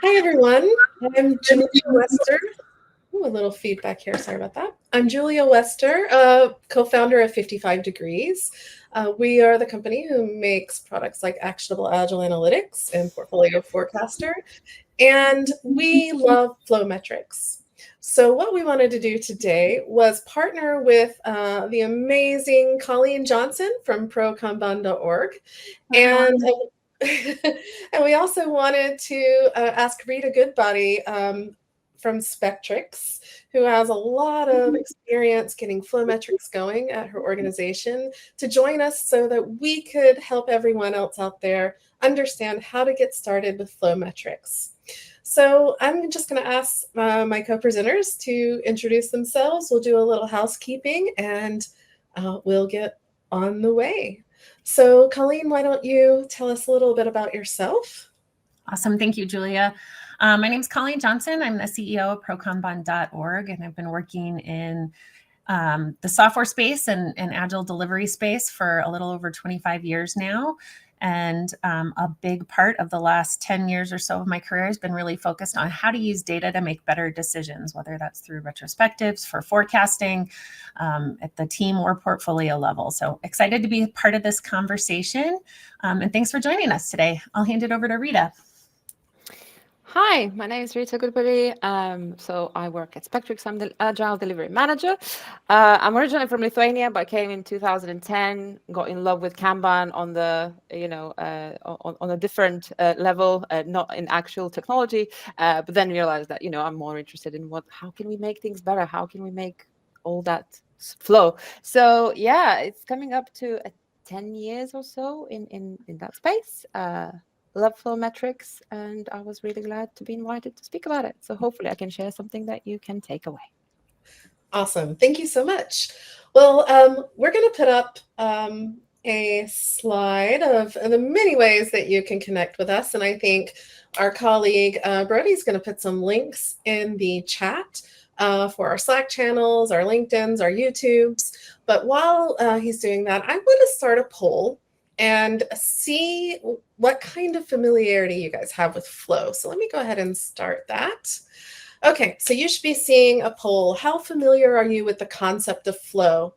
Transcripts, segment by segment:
Hi, everyone. I'm Julia Wester. Ooh, a little feedback here. Sorry about that. I'm Julia Wester, co-founder of 55 Degrees. We are the company who makes products like Actionable Agile Analytics and Portfolio Forecaster, and we love flow metrics. So what we wanted to do today was partner with the amazing Colleen Johnson from prokanban.org, and and we also wanted to ask Rita Goodbody from Spektrix, who has a lot of experience getting flow metrics going at her organization, to join us so that we could help everyone else out there understand how to get started with flow metrics. So I'm just going to ask my co-presenters to introduce themselves. We'll do a little housekeeping and we'll get on the way. So Colleen, why don't you tell us a little bit about yourself? Awesome. Thank you, Julia. My name is Colleen Johnson. I'm the CEO of prokanban.org, and I've been working in the software space and Agile delivery space for a little over 25 years now. And a big part of the last 10 years or so of my career has been really focused on how to use data to make better decisions, whether that's through retrospectives for forecasting at the team or portfolio level. So excited to be part of this conversation. And thanks for joining us today. I'll hand it over to Rita. Hi, my name is Rita Goodbody. So I work at Spektrix. I'm the Agile Delivery Manager. I'm originally from Lithuania, but I came in 2010. Got in love with Kanban on the, on a different level, not in actual technology. But then realized that I'm more interested in how can we make things better? How can we make all that flow? So yeah, it's coming up to 10 years or so in that space. Love flow metrics, and I was really glad to be invited to speak about it. So hopefully I can share something that you can take away. Awesome. Thank you so much. Well, we're going to put up a slide of the many ways that you can connect with us. And I think our colleague Brody's going to put some links in the chat for our Slack channels, our LinkedIns, our YouTubes. But while he's doing that, I want to start a poll and see what kind of familiarity you guys have with flow. So let me go ahead and start that. Okay, so you should be seeing a poll. How familiar are you with the concept of flow?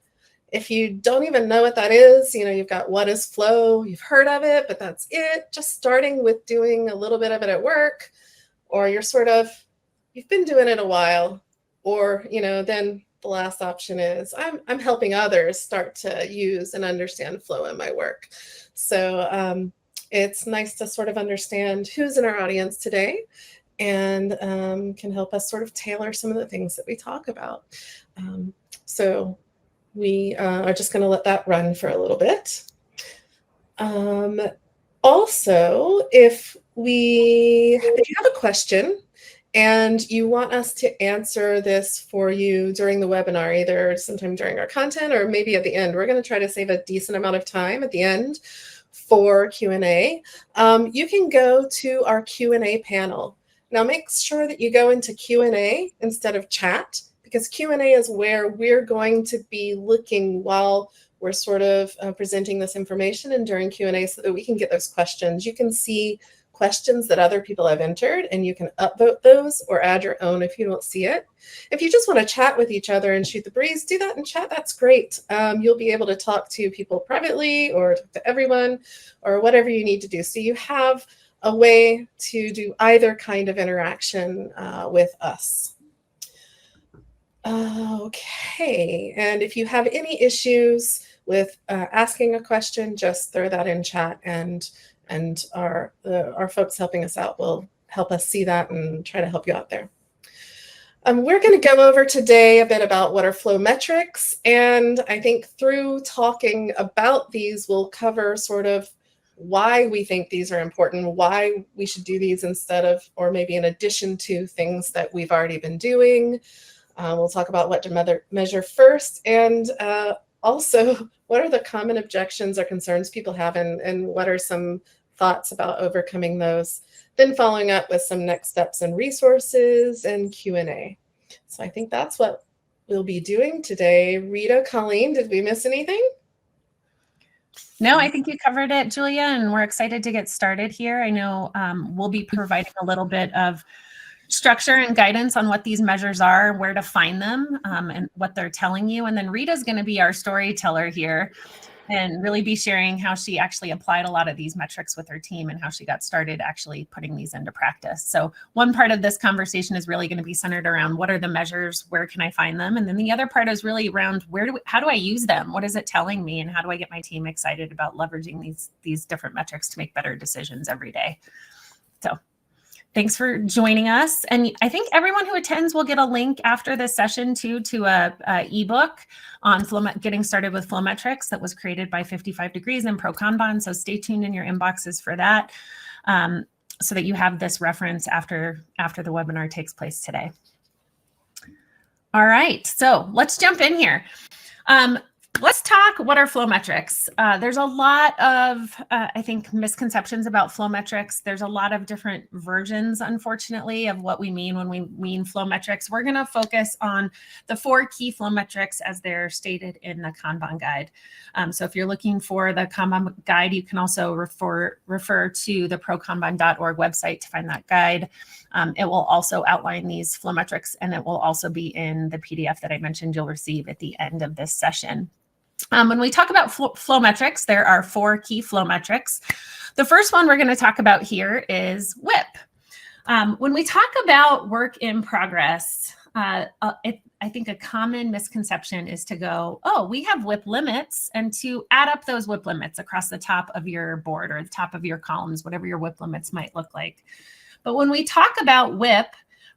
If you don't even know what that is, you've got what is flow, you've heard of it, but that's it. Just starting with doing a little bit of it at work, or you've been doing it a while, or, then the last option is I'm helping others start to use and understand flow in my work. So it's nice to sort of understand who's in our audience today and can help us sort of tailor some of the things that we talk about. So we are just going to let that run for a little bit. Also, if you have a question, and you want us to answer this for you during the webinar, either sometime during our content or maybe at the end. We're going to try to save a decent amount of time at the end for Q&A. You can go to our Q&A panel. Now make sure that you go into Q&A instead of chat, because Q&A is where we're going to be looking while we're sort of presenting this information and during Q&A, so that we can get those questions. You can see questions that other people have entered, and you can upvote those or add your own if you don't see it. If you just want to chat with each other and shoot the breeze, do that in chat. That's great. You'll be able to talk to people privately or to everyone or whatever you need to do. So you have a way to do either kind of interaction with us. Okay, and if you have any issues with asking a question, just throw that in chat, and our folks helping us out will help us see that and try to help you out there. We're going to go over today a bit about what are flow metrics, and I think through talking about these, we'll cover sort of why we think these are important, why we should do these instead of, or maybe in addition to, things that we've already been doing. We'll talk about what to measure first, and also what are the common objections or concerns people have, and what are some thoughts about overcoming those. Then following up with some next steps and resources and Q&A. So I think that's what we'll be doing today. Rita, Colleen, did we miss anything? No, I think you covered it, Julia, and we're excited to get started here. I know we'll be providing a little bit of structure and guidance on what these measures are, where to find them, and what they're telling you. And then Rita's going to be our storyteller here and really be sharing how she actually applied a lot of these metrics with her team and how she got started actually putting these into practice. So one part of this conversation is really going to be centered around what are the measures, where can I find them? And then the other part is really around how do I use them? What is it telling me? And how do I get my team excited about leveraging these different metrics to make better decisions every day? So thanks for joining us. And I think everyone who attends will get a link after this session too to a ebook on getting started with flow metrics that was created by 55 Degrees and ProKanban. So stay tuned in your inboxes for that, so that you have this reference after the webinar takes place today. All right, so let's jump in here. Let's talk what are flow metrics. There's a lot of, I think, misconceptions about flow metrics. There's a lot of different versions, unfortunately, of what we mean when we mean flow metrics. We're going to focus on the 4 key flow metrics as they're stated in the Kanban guide. So if you're looking for the Kanban guide, you can also refer to the prokanban.org website to find that guide. It will also outline these flow metrics, and it will also be in the PDF that I mentioned you'll receive at the end of this session. When we talk about flow metrics, there are 4 key flow metrics. The first one we're going to talk about here is WIP. When we talk about work in progress, I think a common misconception is to go, oh, we have WIP limits, and to add up those WIP limits across the top of your board or the top of your columns, whatever your WIP limits might look like. But when we talk about WIP,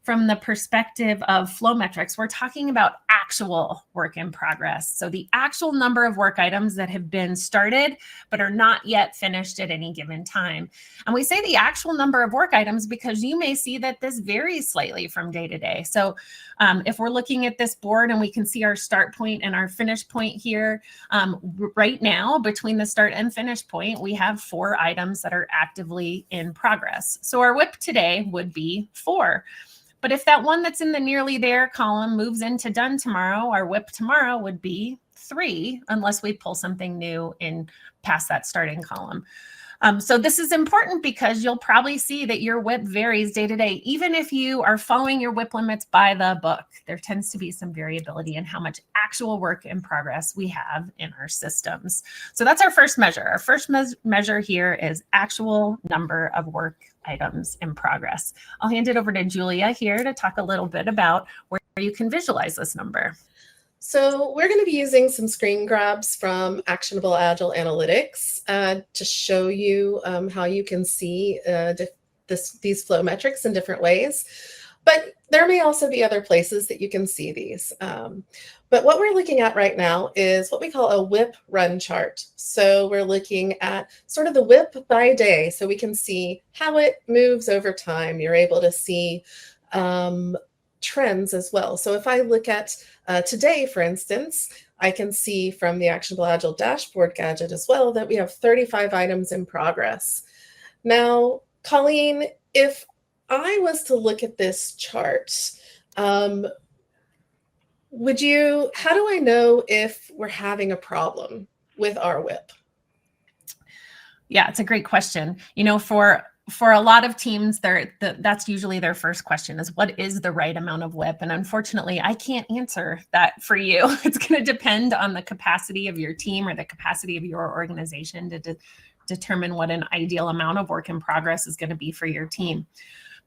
from the perspective of flow metrics, we're talking about actual work in progress. So the actual number of work items that have been started, but are not yet finished at any given time. And we say the actual number of work items because you may see that this varies slightly from day to day. So if we're looking at this board and we can see our start point and our finish point here, right now, between the start and finish point, we have 4 items that are actively in progress. So our WIP today would be 4. But if that one that's in the nearly there column moves into done tomorrow, our WIP tomorrow would be 3, unless we pull something new in past that starting column. So this is important because you'll probably see that your WIP varies day to day. Even if you are following your WIP limits by the book, there tends to be some variability in how much actual work in progress we have in our systems. So that's our first measure. Our first measure here is actual number of work items in progress. I'll hand it over to Julia here to talk a little bit about where you can visualize this number. So we're going to be using some screen grabs from Actionable Agile Analytics to show you how you can see these flow metrics in different ways. But there may also be other places that you can see these. But what we're looking at right now is what we call a WIP run chart. So we're looking at sort of the WIP by day, so we can see how it moves over time. You're able to see trends as well. So if I look at today, for instance, I can see from the Actionable Agile dashboard gadget as well that we have 35 items in progress. Now, Colleen, if I was to look at this chart, how do I know if we're having a problem with our WIP? Yeah, it's a great question. You know, for a lot of teams, that's usually their first question is, what is the right amount of WIP? And unfortunately, I can't answer that for you. It's going to depend on the capacity of your team or the capacity of your organization to determine what an ideal amount of work in progress is going to be for your team.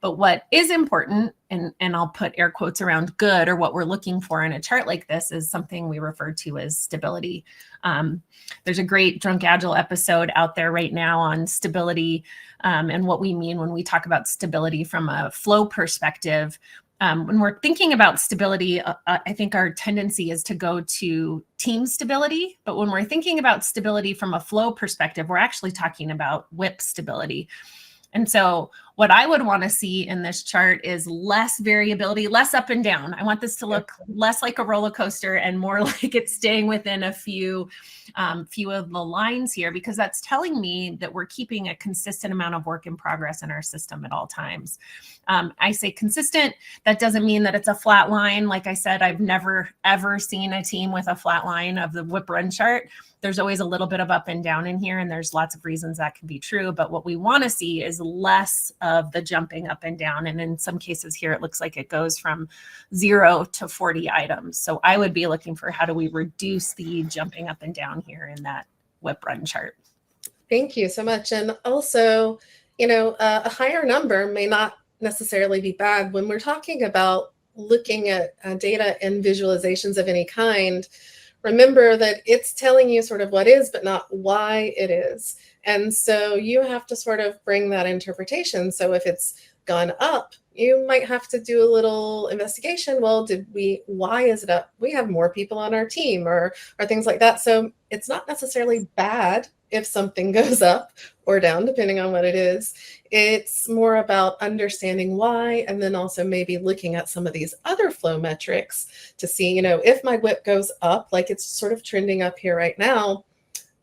But what is important, and I'll put air quotes around good, or what we're looking for in a chart like this, is something we refer to as stability. There's a great Drunk Agile episode out there right now on stability and what we mean when we talk about stability from a flow perspective. When we're thinking about stability, I think our tendency is to go to team stability. But when we're thinking about stability from a flow perspective, we're actually talking about WIP stability. And so What I would want to see in this chart is less variability, less up and down. I want this to look less like a roller coaster and more like it's staying within a few of the lines here, because that's telling me that we're keeping a consistent amount of work in progress in our system at all times. I say consistent. That doesn't mean that it's a flat line. Like I said, I've never, ever seen a team with a flat line of the WIP run chart. There's always a little bit of up and down in here, and there's lots of reasons that can be true. But what we want to see is less of the jumping up and down. And in some cases here, it looks like it goes from 0 to 40 items. So I would be looking for how do we reduce the jumping up and down here in that WIP run chart. Thank you so much. And also, a higher number may not necessarily be bad when we're talking about looking at data and visualizations of any kind. Remember that it's telling you sort of what is, but not why it is. And so you have to sort of bring that interpretation. So if it's gone up, you might have to do a little investigation. Well, why is it up? We have more people on our team or things like that. So it's not necessarily bad if something goes up or down, depending on what it is. It's more about understanding why, and then also maybe looking at some of these other flow metrics to see, if my WIP goes up, like it's sort of trending up here right now,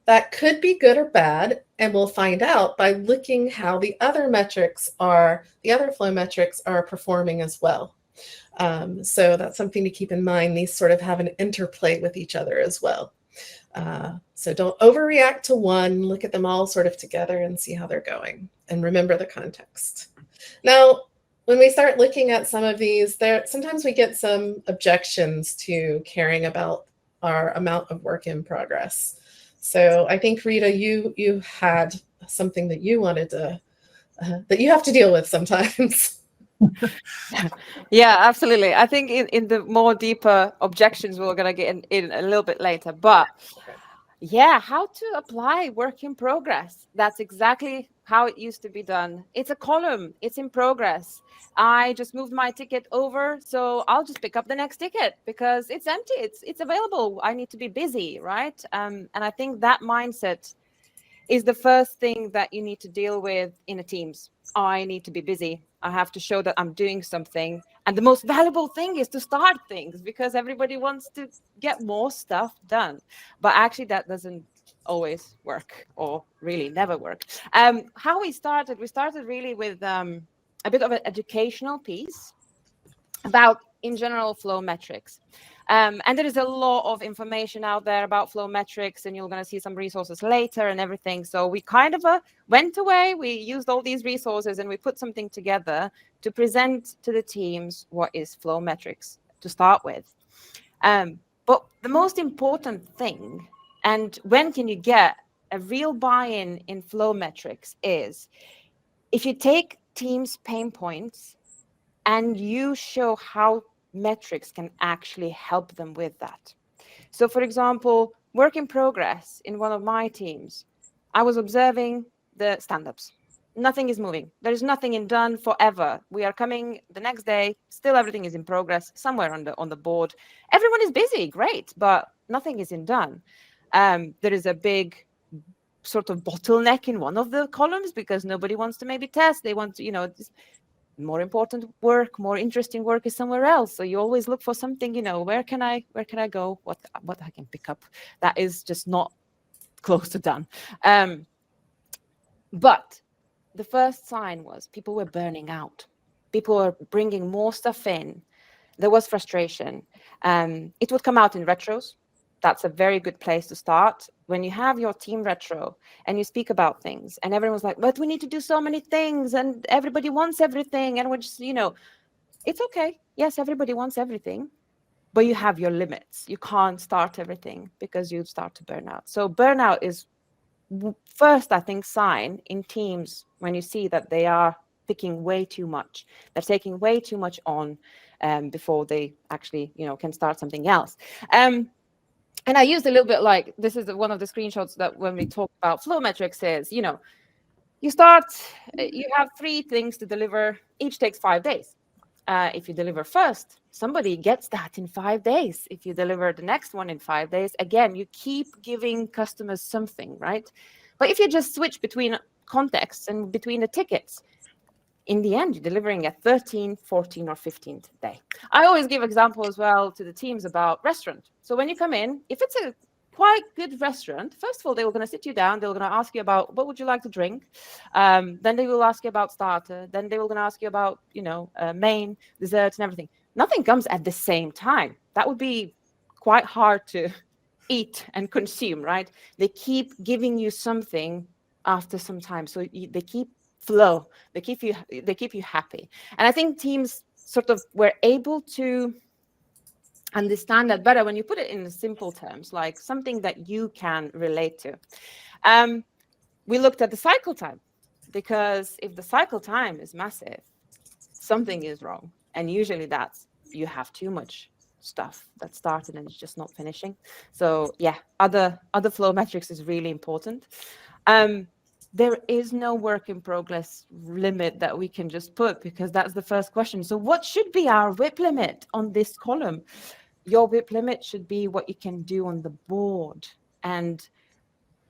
that could be good or bad. And we'll find out by looking how the other flow metrics are performing as well. So that's something to keep in mind. These sort of have an interplay with each other as well. So don't overreact to one, look at them all sort of together and see how they're going, and remember the context. Now, when we start looking at some of these, sometimes we get some objections to caring about our amount of work in progress. So I think, Rita, you had something that you wanted to, that you have to deal with sometimes. Yeah, absolutely. I think in the more deeper objections, we're going to get in a little bit later. But yeah, how to apply work in progress. That's exactly how it used to be done. It's a column. It's in progress. I just moved my ticket over, so I'll just pick up the next ticket because it's empty. It's available. I need to be busy, right? And I think that mindset is the first thing that you need to deal with in a teams. I need to be busy. I have to show that I'm doing something. And the most valuable thing is to start things because everybody wants to get more stuff done. But actually that doesn't always work, or really never work. How we started really with a bit of an educational piece about, in general, flow metrics. And there is a lot of information out there about flow metrics, and you're going to see some resources later and everything. So we kind of went away. We used all these resources and we put something together to present to the teams what is flow metrics to start with. But the most important thing, and when can you get a real buy-in in flow metrics, is if you take teams' pain points and you show how metrics can actually help them with that. So, for example, work in progress in one of my teams, I was observing the stand-ups. Nothing is moving. There is nothing in done forever. We are coming the next day, still everything is in progress somewhere on the board. Everyone is busy, great, but nothing is in done. There is a big sort of bottleneck in one of the columns because nobody wants to maybe test. They want to, more important work, more interesting work is somewhere else. So you always look for something, where can I go? What I can pick up that is just not close to done. But the first sign was people were burning out. People were bringing more stuff in. There was frustration. It would come out in retros. That's a very good place to start. When you have your team retro and you speak about things and everyone's like, but we need to do so many things and everybody wants everything. And we're just, it's okay. Yes, everybody wants everything, but you have your limits. You can't start everything because you start to burn out. So burnout is first, I think, sign in teams when you see that they are picking way too much. They're taking way too much on before they actually, can start something else. And I used a little bit like, this is one of the screenshots that when we talk about flow metrics is, you have 3 things to deliver, each takes 5 days. If you deliver first, somebody gets that in 5 days. If you deliver the next one in 5 days, again, you keep giving customers something, right? But if you just switch between contexts and between the tickets, in the end, you're delivering a 13th, 14th, or 15th day. I always give example as well to the teams about restaurant. So when you come in, if it's a quite good restaurant, first of all, they were going to sit you down. They were going to ask you about what would you like to drink. Then they will ask you about starter. Then they were going to ask you about, main, desserts, and everything. Nothing comes at the same time. That would be quite hard to eat and consume, right? They keep giving you something after some time. So they keep flow. They keep you happy. And I think teams sort of were able to understand that better when you put it in simple terms, like something that you can relate to. We looked at the cycle time, because if the cycle time is massive, something is wrong. And usually that's you have too much stuff that started and it's just not finishing. So yeah, other flow metrics is really important. There is no work in progress limit that we can just put, because that's the first question. So what should be our WIP limit on this column? Your WIP limit should be what you can do on the board. And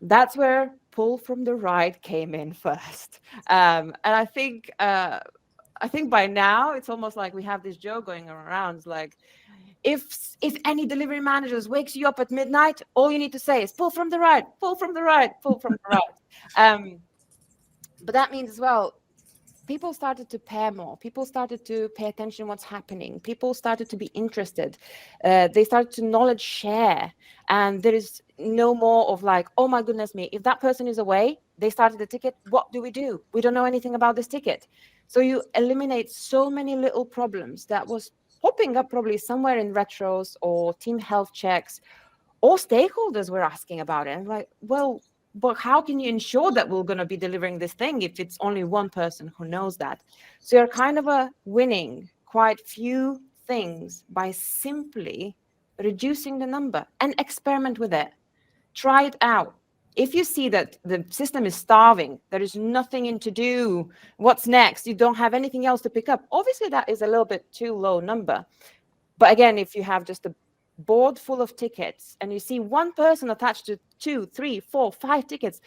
that's where pull from the right came in first. And I think by now it's almost like we have this joke going around. It's like, if any delivery managers wakes you up at midnight, all you need to say is pull from the right, pull from the right, pull from the right. But that means as well, people started to pair more. People started to pay attention to what's happening. People started to be interested. They started to knowledge share. And there is no more of like, oh my goodness me, if that person is away, they started the ticket, what do? We don't know anything about this ticket. So you eliminate so many little problems that was popping up probably somewhere in retros or team health checks, or stakeholders were asking about it. And like, well, but how can you ensure that we're going to be delivering this thing if it's only one person who knows that? So you're kind of winning quite few things by simply reducing the number and experiment with it. Try it out. If you see that the system is starving, there is nothing in to do, what's next? You don't have anything else to pick up. Obviously, that is a little bit too low number. But again, if you have just a board full of tickets and you see one person attached to 2, 3, 4, 5 tickets,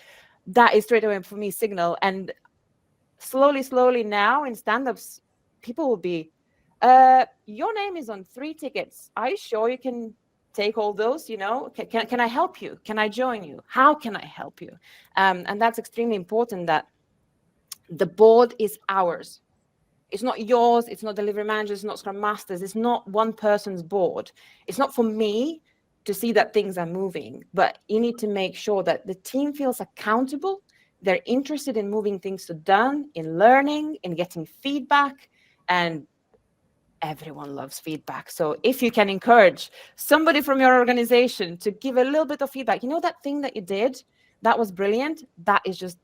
that is straight away for me signal. And slowly now in stand-ups, people will be, your name is on 3 tickets. Are you sure you can take all those? Can I help you? Can I join you? How can I help you? And that's extremely important, that the board is ours. It's not yours. It's not delivery managers. It's not Scrum Masters. It's not one person's board. It's not for me to see that things are moving, but you need to make sure that the team feels accountable. They're interested in moving things to done, in learning, in getting feedback, and everyone loves feedback. So if you can encourage somebody from your organization to give a little bit of feedback, that thing that you did, that was brilliant, that is just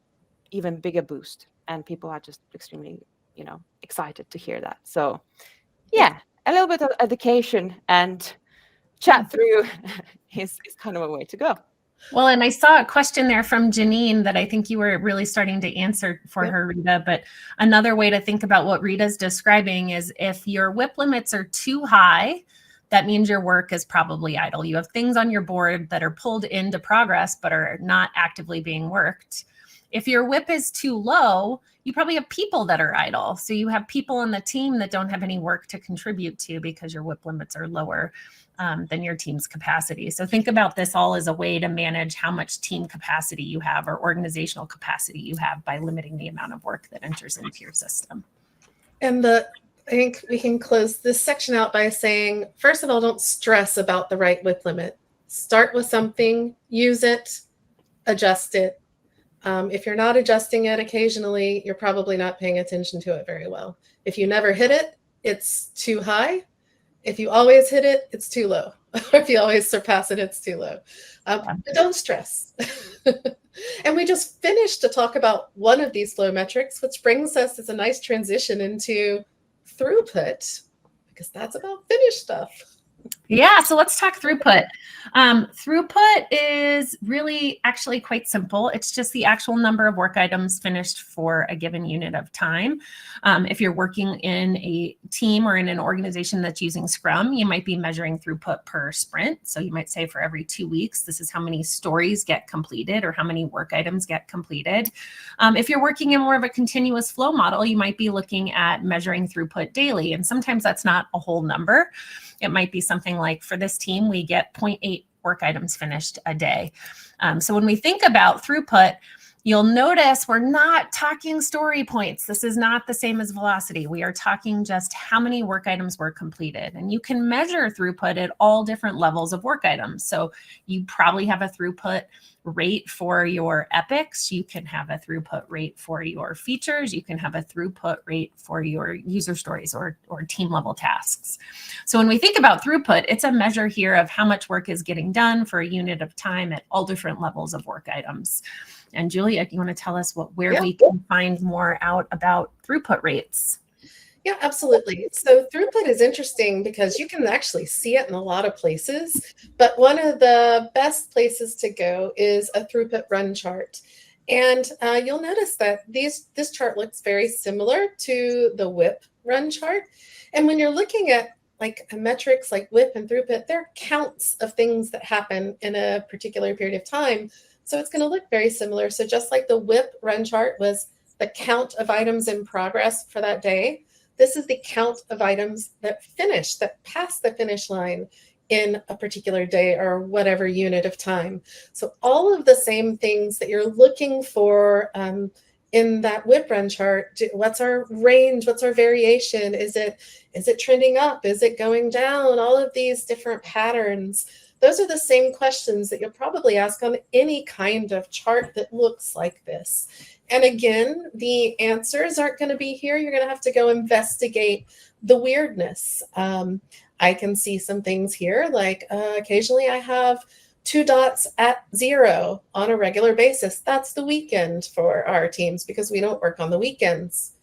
even bigger boost. And people are just extremely, excited to hear that. So yeah, a little bit of education and chat through is kind of a way to go. Well, and I saw a question there from Janine that I think you were really starting to answer for her, Rita. But another way to think about what Rita's describing is if your WIP limits are too high, that means your work is probably idle. You have things on your board that are pulled into progress but are not actively being worked. If your WIP is too low, you probably have people that are idle. So you have people on the team that don't have any work to contribute to because your WIP limits are lower than your team's capacity. So think about this all as a way to manage how much team capacity you have or organizational capacity you have by limiting the amount of work that enters into your system. And I think we can close this section out by saying, first of all, don't stress about the right WIP limit. Start with something, use it, adjust it. If you're not adjusting it occasionally, you're probably not paying attention to it very well. If you never hit it, it's too high. If you always hit it, it's too low. Or if you always surpass it, it's too low. But don't stress. And we just finished to talk about one of these flow metrics, which brings us as a nice transition into throughput, because that's about finished stuff. Yeah, so let's talk throughput. Throughput is really actually quite simple. It's just the actual number of work items finished for a given unit of time. If you're working in a team or in an organization that's using Scrum, you might be measuring throughput per sprint. So you might say for every 2 weeks, this is how many stories get completed or how many work items get completed. If you're working in more of a continuous flow model, you might be looking at measuring throughput daily. And sometimes that's not a whole number. It might be something like, for this team, we get 0.8 work items finished a day. So when we think about throughput, you'll notice we're not talking story points. This is not the same as velocity. We are talking just how many work items were completed. And you can measure throughput at all different levels of work items. So you probably have a throughput rate for your epics. You can have a throughput rate for your features. You can have a throughput rate for your user stories or team level tasks. So when we think about throughput, it's a measure here of how much work is getting done for a unit of time at all different levels of work items. And Julia, you want to tell us where we can find more out about throughput rates? Yeah, absolutely. So throughput is interesting because you can actually see it in a lot of places, but one of the best places to go is a throughput run chart. And you'll notice that this chart looks very similar to the WIP run chart. And when you're looking at like metrics like WIP and throughput, they're counts of things that happen in a particular period of time. So it's going to look very similar. So just like the WIP run chart was the count of items in progress for that day, this is the count of items that pass the finish line in a particular day or whatever unit of time. So all of the same things that you're looking for in that WIP run chart, what's our range? What's our variation? Is it trending up? Is it going down? All of these different patterns. Those are the same questions that you'll probably ask on any kind of chart that looks like this. And again, the answers aren't going to be here. You're going to have to go investigate the weirdness. I can see some things here, like occasionally I have 2 dots at 0 on a regular basis. That's the weekend for our teams because we don't work on the weekends.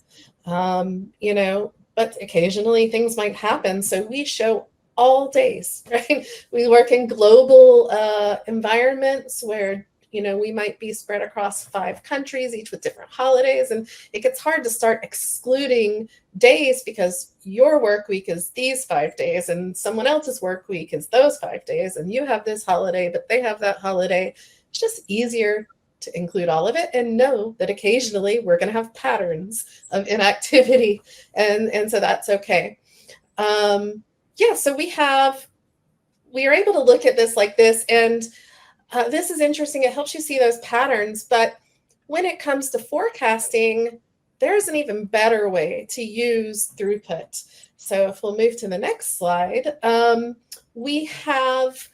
But occasionally things might happen. So we show all days, right? We work in global environments where, we might be spread across 5 countries, each with different holidays. And it gets hard to start excluding days because your work week is these 5 days and someone else's work week is those 5 days. And you have this holiday, but they have that holiday. It's just easier to include all of it and know that occasionally we're going to have patterns of inactivity. And so that's okay. So we are able to look at this like this, and this is interesting. It helps you see those patterns, but when it comes to forecasting, there's an even better way to use throughput. So if we'll move to the next slide, we have,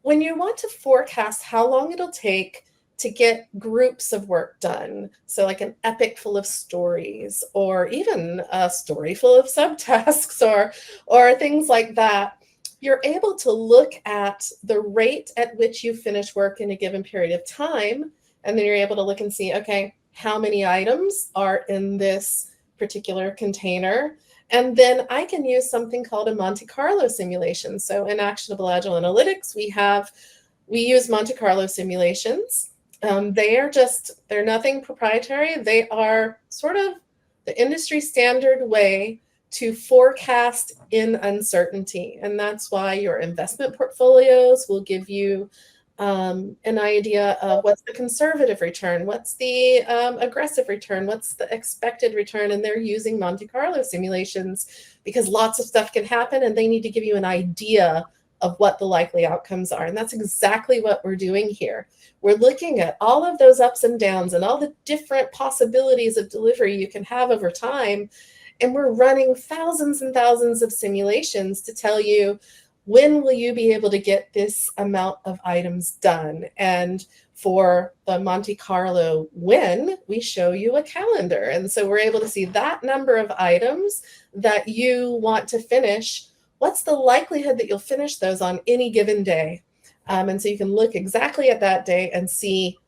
when you want to forecast how long it'll take to get groups of work done, so like an epic full of stories, or even a story full of subtasks, or things like that, you're able to look at the rate at which you finish work in a given period of time, and then you're able to look and see, okay, how many items are in this particular container, and then I can use something called a Monte Carlo simulation. So in Actionable Agile Analytics, we use Monte Carlo simulations. They're nothing proprietary. They are sort of the industry standard way to forecast in uncertainty. And that's why your investment portfolios will give you an idea of what's the conservative return, what's the aggressive return, what's the expected return. And they're using Monte Carlo simulations because lots of stuff can happen and they need to give you an idea of what the likely outcomes are. And that's exactly what we're doing here. We're looking at all of those ups and downs and all the different possibilities of delivery you can have over time. And we're running thousands and thousands of simulations to tell you, when will you be able to get this amount of items done? And for the Monte Carlo win, we show you a calendar. And so we're able to see that number of items that you want to finish. What's the likelihood that you'll finish those on any given day? And so you can look exactly at that day and see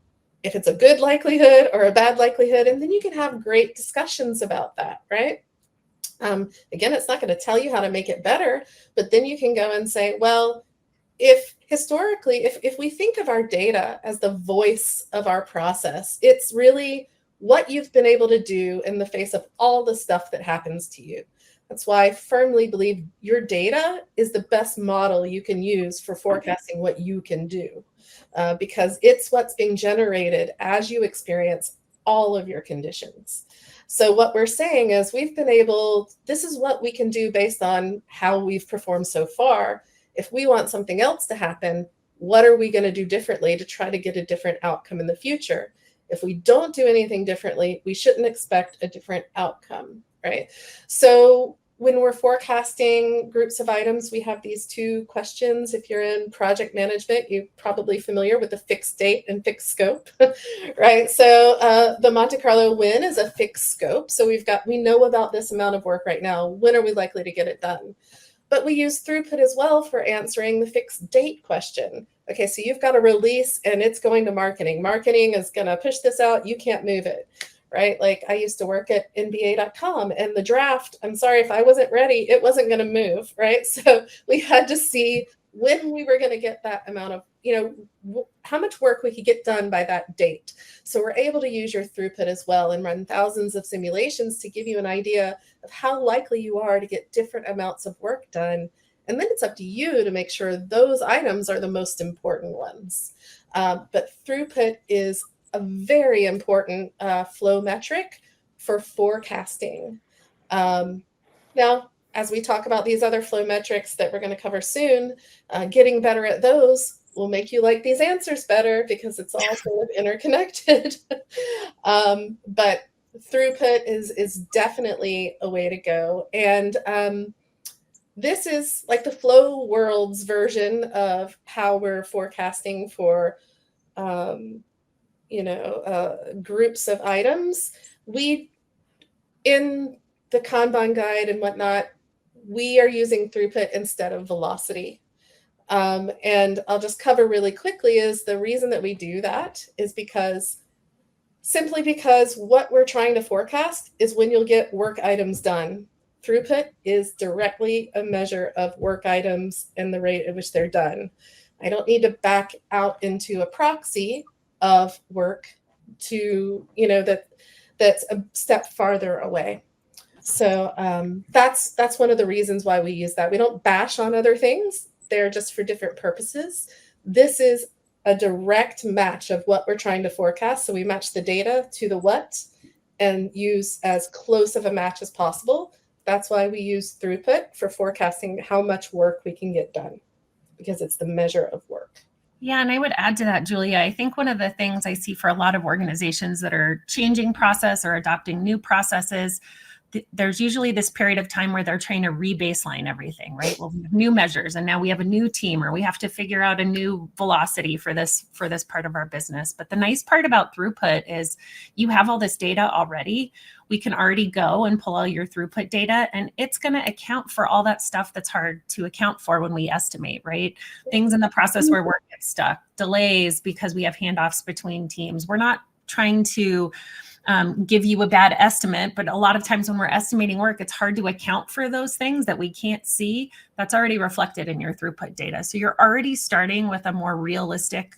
if it's a good likelihood or a bad likelihood. And then you can have great discussions about that, right? Again, it's not going to tell you how to make it better, but then you can go and say, well, if historically, if we think of our data as the voice of our process, it's really what you've been able to do in the face of all the stuff that happens to you. That's why I firmly believe your data is the best model you can use for forecasting what you can do, because it's what's being generated as you experience all of your conditions. So what we're saying is this is what we can do based on how we've performed so far. If we want something else to happen, what are we going to do differently to try to get a different outcome in the future? If we don't do anything differently, we shouldn't expect a different outcome, right? So when we're forecasting groups of items, we have these two questions. If you're in project management, you're probably familiar with the fixed date and fixed scope, right? So the Monte Carlo win is a fixed scope. So we know about this amount of work right now. When are we likely to get it done? But we use throughput as well for answering the fixed date question. Okay, so you've got a release and it's going to marketing. Marketing is going to push this out. You can't move it, right? Like I used to work at NBA.com and the draft, I'm sorry, if I wasn't ready, it wasn't going to move, right? So we had to see when we were going to get that amount of, how much work we could get done by that date. So we're able to use your throughput as well and run thousands of simulations to give you an idea of how likely you are to get different amounts of work done. And then it's up to you to make sure those items are the most important ones. But throughput is a very important flow metric for forecasting. Now, as we talk about these other flow metrics that we're going to cover soon, getting better at those will make you like these answers better because it's all sort of interconnected. But throughput is definitely a way to go. And this is like the flow world's version of how we're forecasting for, groups of items. In the Kanban guide and whatnot, we are using throughput instead of velocity. And I'll just cover really quickly is the reason that we do that is simply because what we're trying to forecast is when you'll get work items done. Throughput is directly a measure of work items and the rate at which they're done. I don't need to back out into a proxy of work to, that's a step farther away. So that's one of the reasons why we use that. We don't bash on other things. They're just for different purposes. This is a direct match of what we're trying to forecast. So we match the data to the what and use as close of a match as possible. That's why we use throughput for forecasting how much work we can get done, because it's the measure of work. Yeah, and I would add to that, Julia, I think one of the things I see for a lot of organizations that are changing process or adopting new processes, there's usually this period of time where they're trying to re-baseline everything, right? Well, we have new measures and now we have a new team, or we have to figure out a new velocity for this part of our business. But the nice part about throughput is you have all this data already. We can already go and pull all your throughput data, and it's going to account for all that stuff that's hard to account for when we estimate, right? Things in the process where work gets stuck, delays because we have handoffs between teams. We're not trying to give you a bad estimate, but a lot of times when we're estimating work, it's hard to account for those things that we can't see. That's already reflected in your throughput data. So you're already starting with a more realistic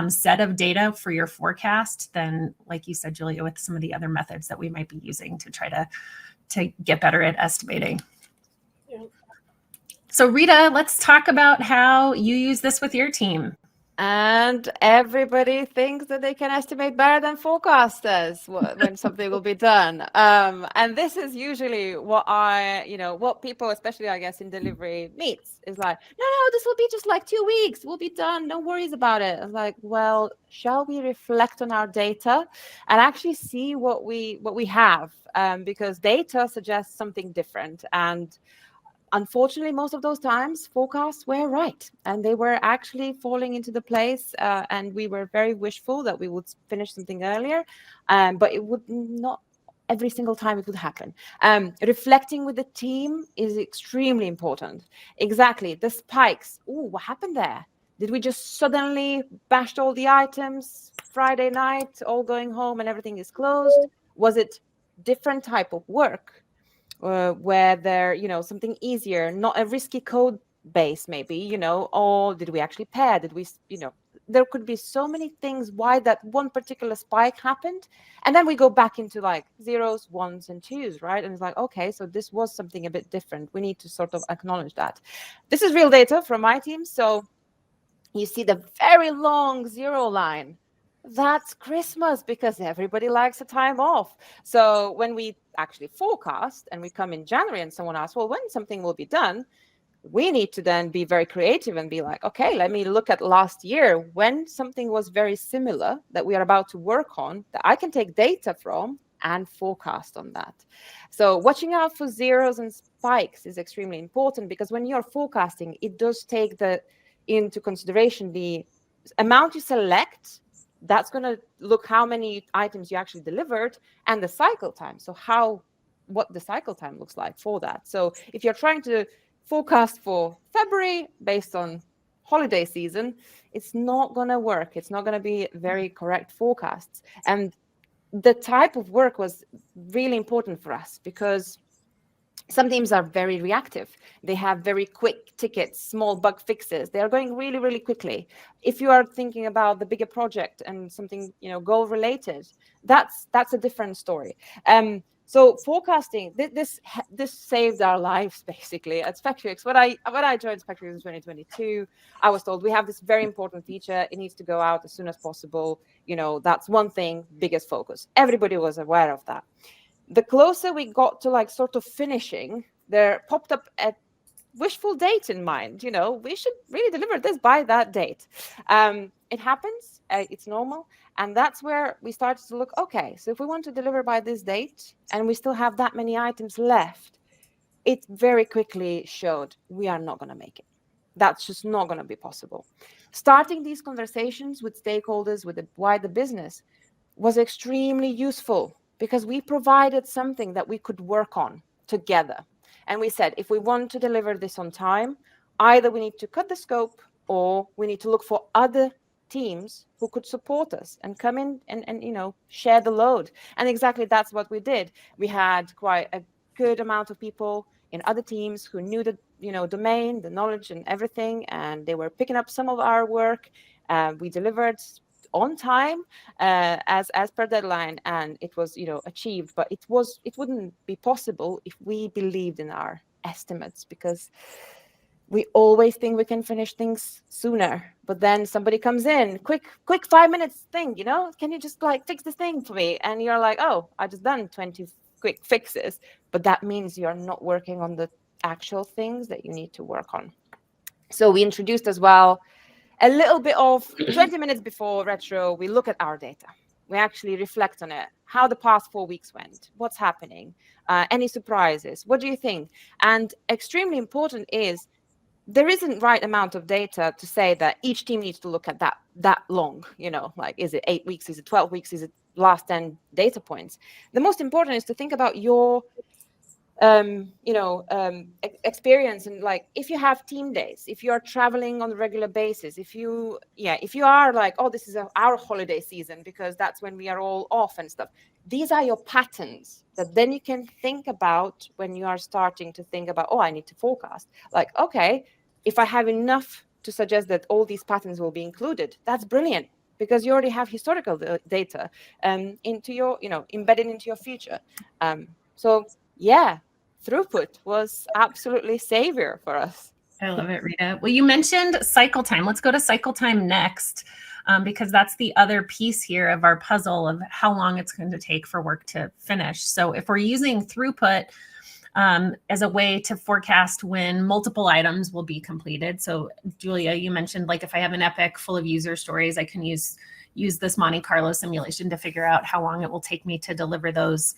set of data for your forecast than, like you said, Julia, with some of the other methods that we might be using to try to get better at estimating. Yeah. So Rita, let's talk about how you use this with your team. And everybody thinks that they can estimate better than forecasters when something will be done. And this is usually what what people, especially I guess in delivery, meets is like, no, this will be just like 2 weeks. We'll be done. No worries about it. I was like, well, shall we reflect on our data and actually see what we have? Because data suggests something different. And unfortunately, most of those times, forecasts were right, and they were actually falling into the place, and we were very wishful that we would finish something earlier, but it would not every single time it would happen. Reflecting with the team is extremely important. Exactly, the spikes. Ooh, what happened there? Did we just suddenly bashed all the items Friday night, all going home and everything is closed? Was it different type of work? where they're, something easier, not a risky code base, maybe, or did we actually pair? Did we, there could be so many things why that one particular spike happened. And then we go back into like zeros, ones, and twos, right? And it's like, okay, so this was something a bit different. We need to sort of acknowledge that. This is real data from my team. So you see the very long zero line. That's Christmas, because everybody likes a time off. So when we actually forecast and we come in January and someone asks, well, when something will be done, we need to then be very creative and be like, okay, let me look at last year when something was very similar that we are about to work on, that I can take data from and forecast on that. So watching out for zeros and spikes is extremely important, because when you're forecasting, it does take into consideration the amount you select. That's going to look how many items you actually delivered, and the cycle time. So what the cycle time looks like for that. So if you're trying to forecast for February based on holiday season, it's not going to work. It's not going to be very correct forecasts. And the type of work was really important for us, because some teams are very reactive. They have very quick tickets, small bug fixes. They are going really, really quickly. If you are thinking about the bigger project and something, goal related, that's a different story. So forecasting, this saved our lives basically at Spektrix. When I joined Spektrix in 2022, I was told we have this very important feature. It needs to go out as soon as possible. That's one thing, biggest focus. Everybody was aware of that. The closer we got to like sort of finishing, there popped up a wishful date in mind. We should really deliver this by that date. It happens. It's normal. And that's where we started to look, okay, so if we want to deliver by this date and we still have that many items left, it very quickly showed we are not going to make it. That's just not going to be possible. Starting these conversations with stakeholders, with the wider business, was extremely useful, because we provided something that we could work on together. And we said, if we want to deliver this on time, either we need to cut the scope, or we need to look for other teams who could support us and come in and share the load. And exactly that's what we did. We had quite a good amount of people in other teams who knew the domain, the knowledge and everything, and they were picking up some of our work. We delivered on time as per deadline, and it was achieved. But it wouldn't be possible if we believed in our estimates, because we always think we can finish things sooner, but then somebody comes in, quick 5 minutes thing, can you just like fix this thing for me? And you're like, oh, I just done 20 quick fixes, but that means you're not working on the actual things that you need to work on. So we introduced as well a little bit of 20 minutes before retro, we look at our data. We actually reflect on it, how the past 4 weeks went, what's happening, any surprises, what do you think? And extremely important is, there isn't right amount of data to say that each team needs to look at that long, like, is it 8 weeks, is it 12 weeks, is it last 10 data points? The most important is to think about your experience, and like, if you have team days, if you are traveling on a regular basis, if you are like, oh, this is our holiday season because that's when we are all off and stuff, these are your patterns that then you can think about when you are starting to think about, oh, I need to forecast. Like, okay, if I have enough to suggest that all these patterns will be included, that's brilliant, because you already have historical data into your, embedded into your future. So yeah, Throughput was absolutely savior for us. I love it, Rita. Well, you mentioned cycle time. Let's go to cycle time next, because that's the other piece here of our puzzle of how long it's going to take for work to finish. So if we're using Throughput as a way to forecast when multiple items will be completed. So Julia, you mentioned, like, if I have an epic full of user stories, I can use this Monte Carlo simulation to figure out how long it will take me to deliver those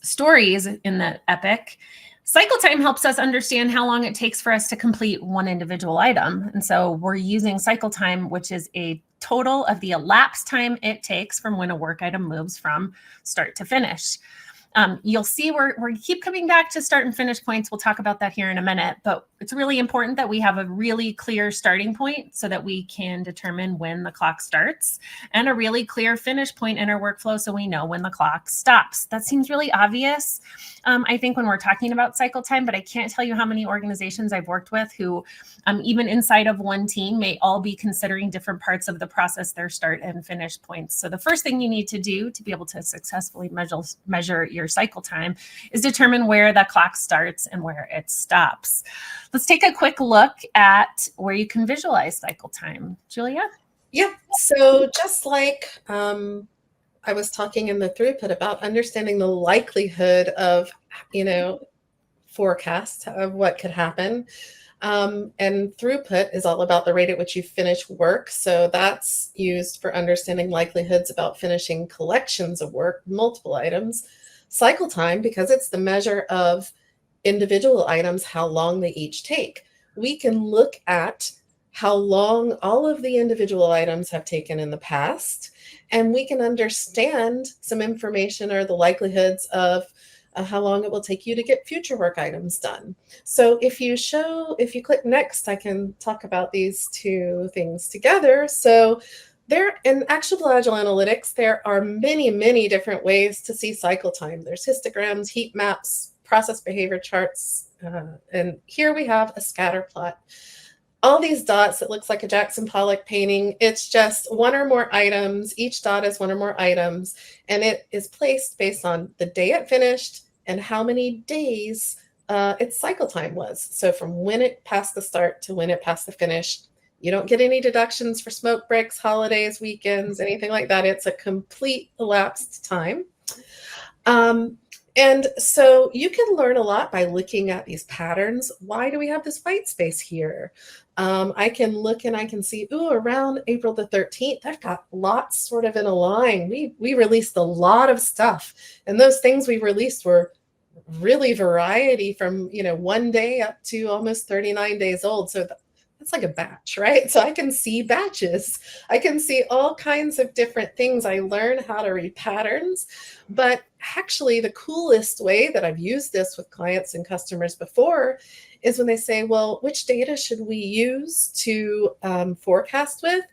stories in the epic. Cycle time helps us understand how long it takes for us to complete one individual item. And so we're using cycle time, which is a total of the elapsed time it takes from when a work item moves from start to finish. You'll see we keep coming back to start and finish points. We'll talk about that here in a minute, but It's really important that we have a really clear starting point so that we can determine when the clock starts, and a really clear finish point in our workflow so we know when the clock stops. That seems really obvious, I think, when we're talking about cycle time, but I can't tell you how many organizations I've worked with who, even inside of one team, may all be considering different parts of the process, their start and finish points. So the first thing you need to do to be able to successfully measure your cycle time is determine where the clock starts and where it stops. Let's take a quick look at where you can visualize cycle time. Julia? Yeah, so just like I was talking in the throughput about understanding the likelihood of, forecast of what could happen. And throughput is all about the rate at which you finish work. So that's used for understanding likelihoods about finishing collections of work, multiple items. Cycle time, because it's the measure of individual items, how long they each take. We can look at how long all of the individual items have taken in the past, and we can understand some information or the likelihoods of how long it will take you to get future work items done. So if you click next, I can talk about these two things together. So there, in Actionable Agile Analytics, there are many, many different ways to see cycle time. There's histograms, heat maps, process behavior charts, and here we have a scatter plot. All these dots, it looks like a Jackson Pollock painting. It's just one or more items. Each dot is one or more items, and it is placed based on the day it finished and how many days its cycle time was. So from when it passed the start to when it passed the finish. You don't get any deductions for smoke breaks, holidays, weekends, anything like that. It's a complete elapsed time. And so you can learn a lot by looking at these patterns. Why do we have this white space here? I can look and I can see, around April the 13th, I've got lots sort of in a line. We released a lot of stuff, and those things we released were really variety from, 1 day up to almost 39 days old. So that's like a batch, right? So I can see batches. I can see all kinds of different things. I learn how to read patterns. But actually, the coolest way that I've used this with clients and customers before is when they say, well, which data should we use to forecast with?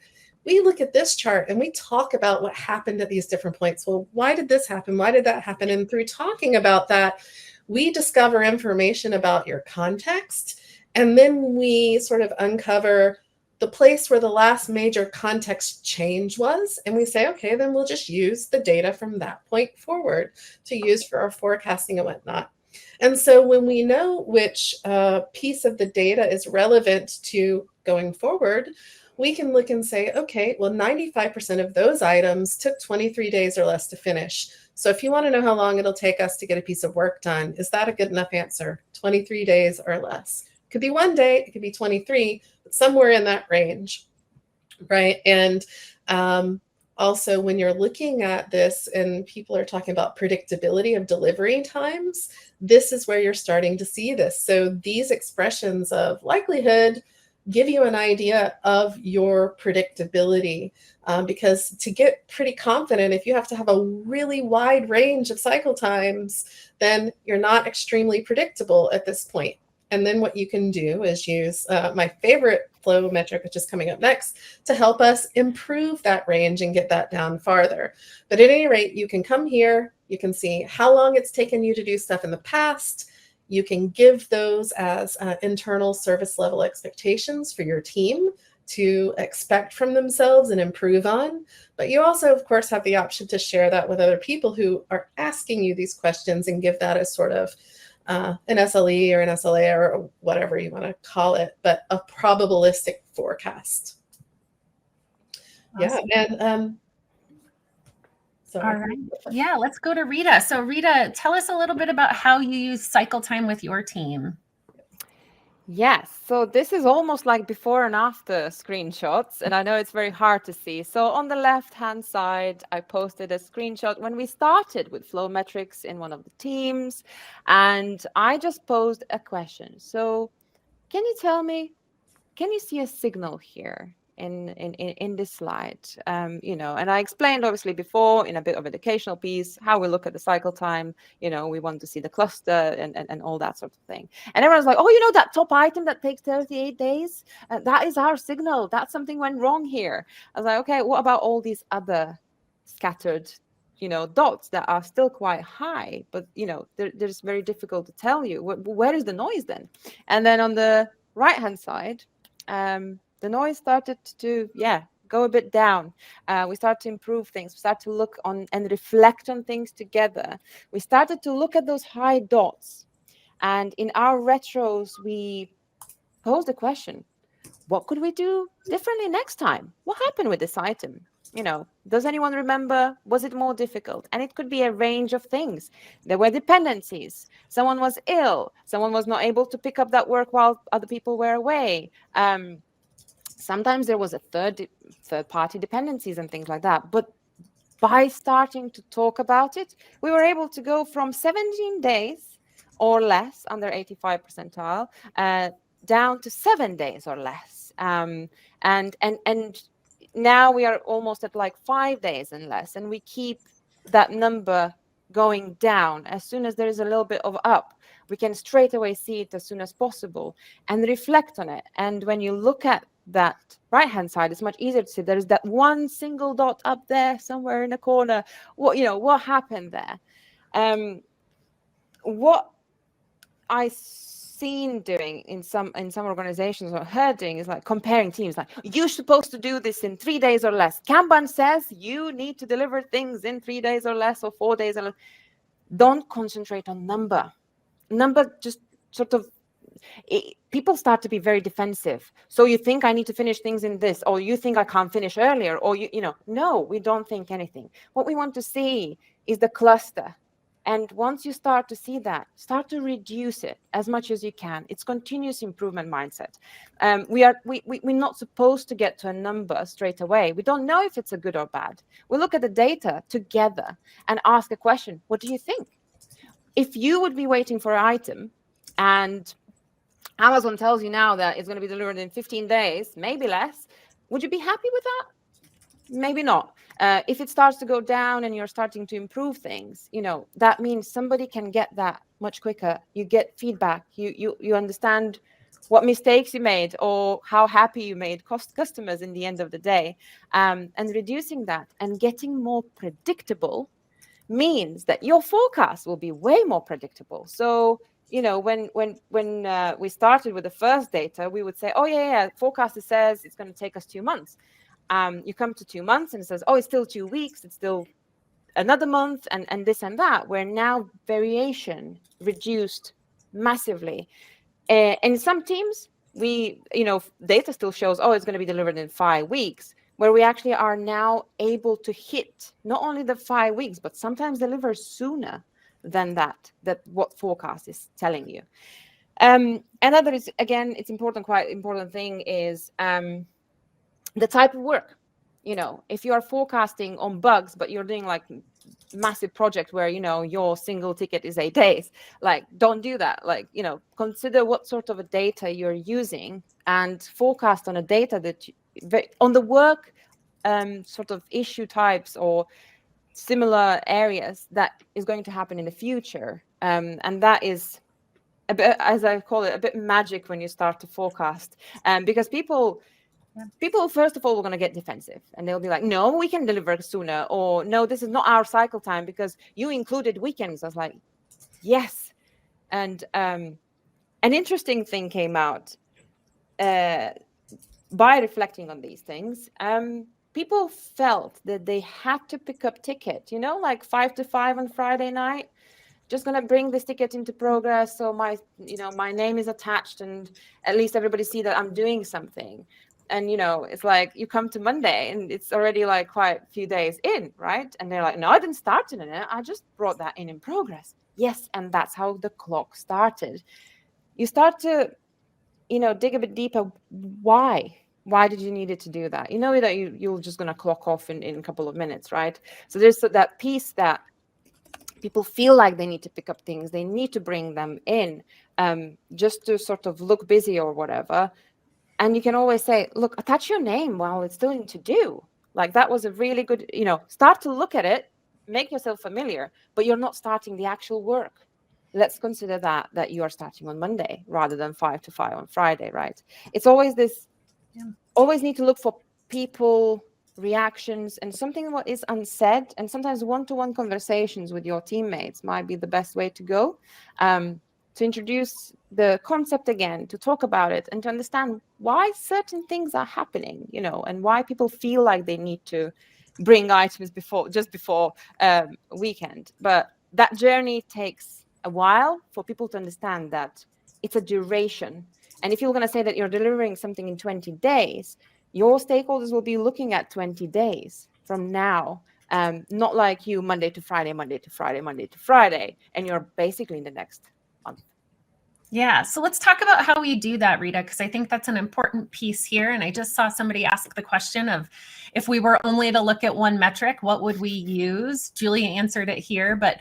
We look at this chart and we talk about what happened at these different points. Well, why did this happen? Why did that happen? And through talking about that, we discover information about your context. And then we sort of uncover the place where the last major context change was. And we say, okay, then we'll just use the data from that point forward to use for our forecasting and whatnot. And so when we know which piece of the data is relevant to going forward, we can look and say, okay, well, 95% of those items took 23 days or less to finish. So if you want to know how long it'll take us to get a piece of work done, is that a good enough answer? 23 days or less. It could be 1 day, it could be 23, but somewhere in that range, right? And also, when you're looking at this and people are talking about predictability of delivery times, this is where you're starting to see this. So these expressions of likelihood give you an idea of your predictability, because to get pretty confident, if you have to have a really wide range of cycle times, then you're not extremely predictable at this point. And then what you can do is use my favorite flow metric, which is coming up next, to help us improve that range and get that down farther. But at any rate, you can come here, you can see how long it's taken you to do stuff in the past. You can give those as internal service level expectations for your team to expect from themselves and improve on. But you also, of course, have the option to share that with other people who are asking you these questions and give that as sort of an SLE or an SLA or whatever you want to call it, but a probabilistic forecast. Awesome. Yeah, and all right. Yeah, let's go to Rita. So Rita, tell us a little bit about how you use cycle time with your team. Yes, so this is almost like before and after screenshots, and I know it's very hard to see. So on the left-hand side, I posted a screenshot when we started with flow metrics in one of the teams, and I just posed a question. So can you tell me, can you see a signal here in this slide. And I explained obviously before in a bit of educational piece how we look at the cycle time. We want to see the cluster and all that sort of thing. And everyone's like, oh, that top item that takes 38 days, that is our signal. That something went wrong here. I was like, okay, what about all these other scattered dots that are still quite high, but they're just very difficult to tell you where is the noise then. And then on the right hand side, the noise started to go a bit down. We started to improve things. We started to look on and reflect on things together. We started to look at those high dots, and in our retros we posed the question, what could we do differently next time? What happened with this item? Does anyone remember? Was it more difficult? And it could be a range of things. There were dependencies. Someone was ill. Someone was not able to pick up that work while other people were away. Sometimes there was a third-party dependencies and things like that. But by starting to talk about it, we were able to go from 17 days or less under 85 percentile down to 7 days or less. And now we are almost at like 5 days and less, and we keep that number going down. As soon as there is a little bit of up, we can straight away see it as soon as possible and reflect on it. And when you look at that right hand side, it's much easier to see there's that one single dot up there somewhere in a corner. What happened there? What I seen doing in some organizations or heard doing is like comparing teams, like you're supposed to do this in 3 days or less. Kanban says you need to deliver things in 3 days or less or 4 days or less. Don't concentrate on number just sort of people start to be very defensive. So you think I need to finish things in this, or you think I can't finish earlier, or no, we don't think anything. What we want to see is the cluster. And once you start to see that, start to reduce it as much as you can. It's continuous improvement mindset. We're not supposed to get to a number straight away. We don't know if it's a good or bad. We look at the data together and ask a question. What do you think? If you would be waiting for an item and Amazon tells you now that it's going to be delivered in 15 days, maybe less, would you be happy with that? Maybe not. If it starts to go down and you're starting to improve things, that means somebody can get that much quicker. You get feedback. You understand what mistakes you made or how happy you made customers in the end of the day. And reducing that and getting more predictable means that your forecast will be way more predictable. So, when we started with the first data, we would say, forecaster says it's going to take us 2 months. You come to 2 months and it says, it's still 2 weeks, it's still another month, and this and that, where now variation reduced massively. And some teams, data still shows, it's going to be delivered in 5 weeks, where we actually are now able to hit not only the 5 weeks, but sometimes deliver sooner than that what forecast is telling you. Another is, again, quite important thing is the type of work. If you are forecasting on bugs, but you're doing like massive project where, your single ticket is 8 days, like don't do that. Like, consider what sort of a data you're using and forecast on a data that on the work sort of issue types or similar areas that is going to happen in the future. And that is a bit, as I call it, a bit magic when you start to forecast. Because people, first of all, are going to get defensive and they'll be like, no, we can deliver sooner, or no, this is not our cycle time because you included weekends. I was like, yes. And an interesting thing came out by reflecting on these things. People felt that they had to pick up ticket, like 5 to 5 on Friday night. Just going to bring this ticket into progress. So my name is attached and at least everybody see that I'm doing something. And, it's like you come to Monday and it's already like quite a few days in, right? And they're like, no, I didn't start it in it. I just brought that in progress. Yes. And that's how the clock started. You start to, dig a bit deeper. Why? Why did you need it to do that? That you're just going to clock off in a couple of minutes, right? So there's that piece that people feel like they need to pick up things. They need to bring them in just to sort of look busy or whatever. And you can always say, look, attach your name while it's still in to do. Like that was a really good, start to look at it, make yourself familiar, but you're not starting the actual work. Let's consider that you are starting on Monday rather than 5 to 5 on Friday, right? It's always this, always need to look for people reactions and something what is unsaid, and sometimes one-to-one conversations with your teammates might be the best way to go, to introduce the concept again, to talk about it, and to understand why certain things are happening, and why people feel like they need to bring items just before weekend. But that journey takes a while for people to understand that it's a duration. And if you're going to say that you're delivering something in 20 days, your stakeholders will be looking at 20 days from now, not like you Monday to Friday, Monday to Friday, Monday to Friday, and you're basically in the next month. Yeah. So let's talk about how we do that, Rita, because I think that's an important piece here. And I just saw somebody ask the question of if we were only to look at one metric, what would we use? Julia answered it here, but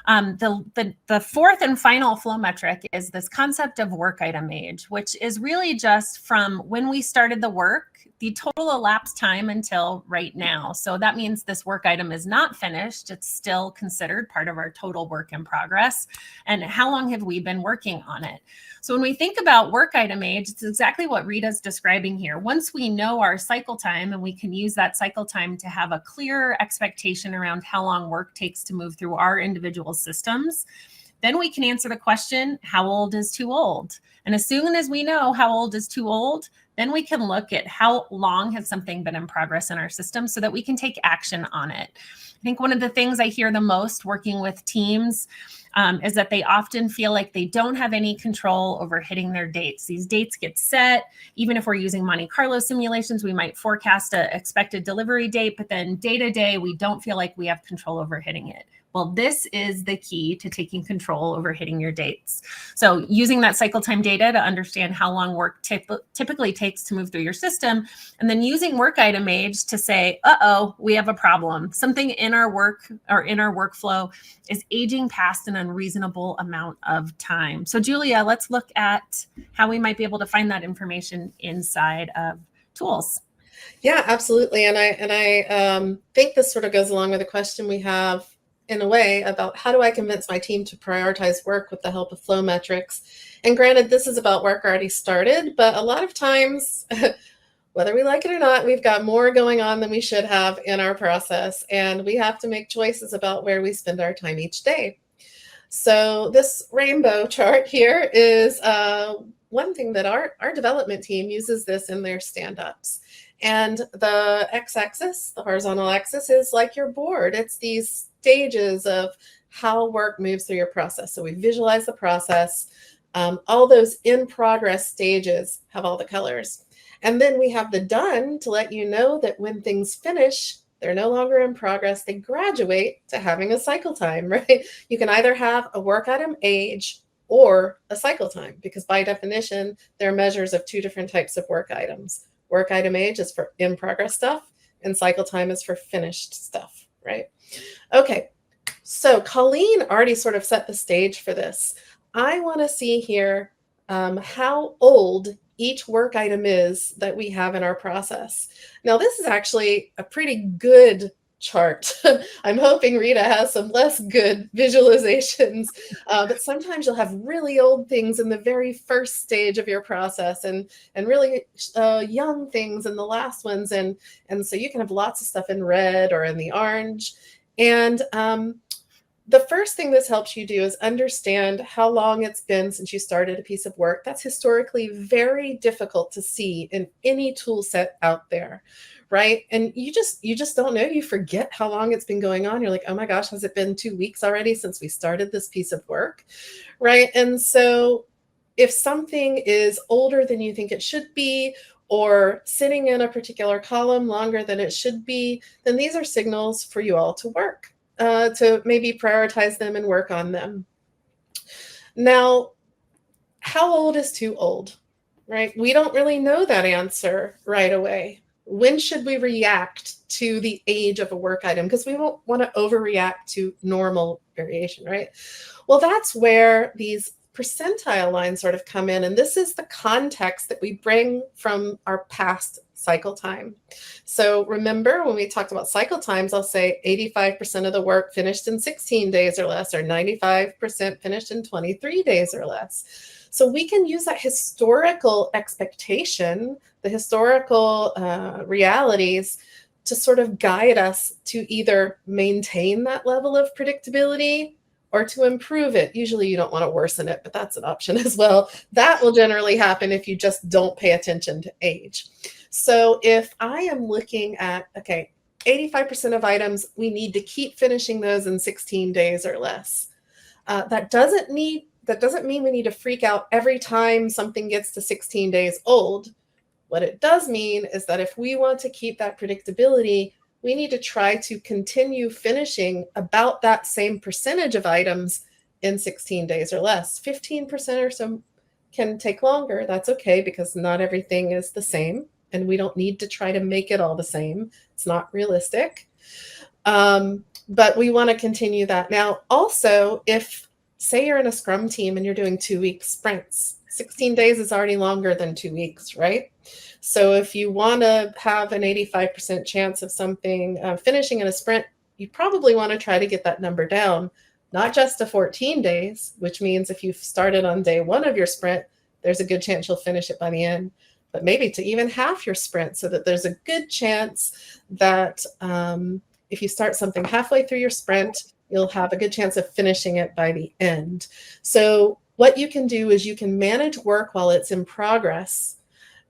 the fourth and final flow metric is this concept of work item age, which is really just from when we started the work, the total elapsed time until right now. So that means this work item is not finished. It's still considered part of our total work in progress. And how long have we been working on it? So when we think about work item age, it's exactly what Rita's describing here. Once we know our cycle time, and we can use that cycle time to have a clear expectation around how long work takes to move through our individual systems, then we can answer the question, how old is too old? And as soon as we know how old is too old, then we can look at how long has something been in progress in our system so that we can take action on it. I think one of the things I hear the most working with teams is that they often feel like they don't have any control over hitting their dates. These dates get set. Even if we're using Monte Carlo simulations, we might forecast an expected delivery date, but then day to day, we don't feel like we have control over hitting it. Well, this is the key to taking control over hitting your dates. So using that cycle time data to understand how long work typically takes to move through your system, and then using work item age to say, uh-oh, we have a problem. Something in our work or in our workflow is aging past an unreasonable amount of time. So Julia, let's look at how we might be able to find that information inside of tools. Yeah, absolutely. And I think this sort of goes along with the question we have in a way about how do I convince my team to prioritize work with the help of flow metrics. And granted, this is about work already started, but a lot of times, whether we like it or not, we've got more going on than we should have in our process. And we have to make choices about where we spend our time each day. So this rainbow chart here is one thing that our development team uses this in their stand-ups. And the x-axis, the horizontal axis, is like your board. It's these stages of how work moves through your process. So we visualize the process. All those in progress stages have all the colors. And then we have the done to let you know that when things finish, they're no longer in progress. They graduate to having a cycle time, right? You can either have a work item age or a cycle time, because by definition, they're measures of two different types of work items. Work item age is for in progress stuff, and cycle time is for finished stuff, right? Okay, so Colleen already sort of set the stage for this. I want to see here how old each work item is that we have in our process. Now, this is actually a pretty good chart. I'm hoping Rita has some less good visualizations, but sometimes you'll have really old things in the very first stage of your process and really young things in the last ones. And so you can have lots of stuff in red or in the orange. And the first thing this helps you do is understand how long it's been since you started a piece of work. That's historically very difficult to see in any tool set out there, right? And you just don't know. You forget how long it's been going on. You're like, oh my gosh, has it been 2 weeks already since we started this piece of work, right? And so if something is older than you think it should be, or sitting in a particular column longer than it should be, then these are signals for you all to work. To maybe prioritize them and work on them. Now, how old is too old, right? We don't really know that answer right away. When should we react to the age of a work item? Because we won't want to overreact to normal variation, right? Well, that's where these percentile lines sort of come in, and this is the context that we bring from our past cycle time. So remember when we talked about cycle times, I'll say 85% of the work finished in 16 days or less, or 95% finished in 23 days or less. So we can use that historical expectation, the historical realities, to sort of guide us to either maintain that level of predictability or to improve it. Usually you don't want to worsen it, but that's an option as well. That will generally happen if you just don't pay attention to age. So if I am looking at, okay, 85% of items, we need to keep finishing those in 16 days or less. That doesn't mean we need to freak out every time something gets to 16 days old. What it does mean is that if we want to keep that predictability, we need to try to continue finishing about that same percentage of items in 16 days or less. 15% or so can take longer. That's okay, because not everything is the same, and we don't need to try to make it all the same. It's not realistic. But we want to continue that. Now, also, if, say you're in a Scrum team and you're doing 2-week sprints, 16 days is already longer than 2 weeks, right? So if you want to have an 85% chance of something finishing in a sprint, you probably want to try to get that number down, not just to 14 days, which means if you've started on day 1 of your sprint, there's a good chance you'll finish it by the end, but maybe to even half your sprint, so that there's a good chance that if you start something halfway through your sprint, you'll have a good chance of finishing it by the end. So what you can do is you can manage work while it's in progress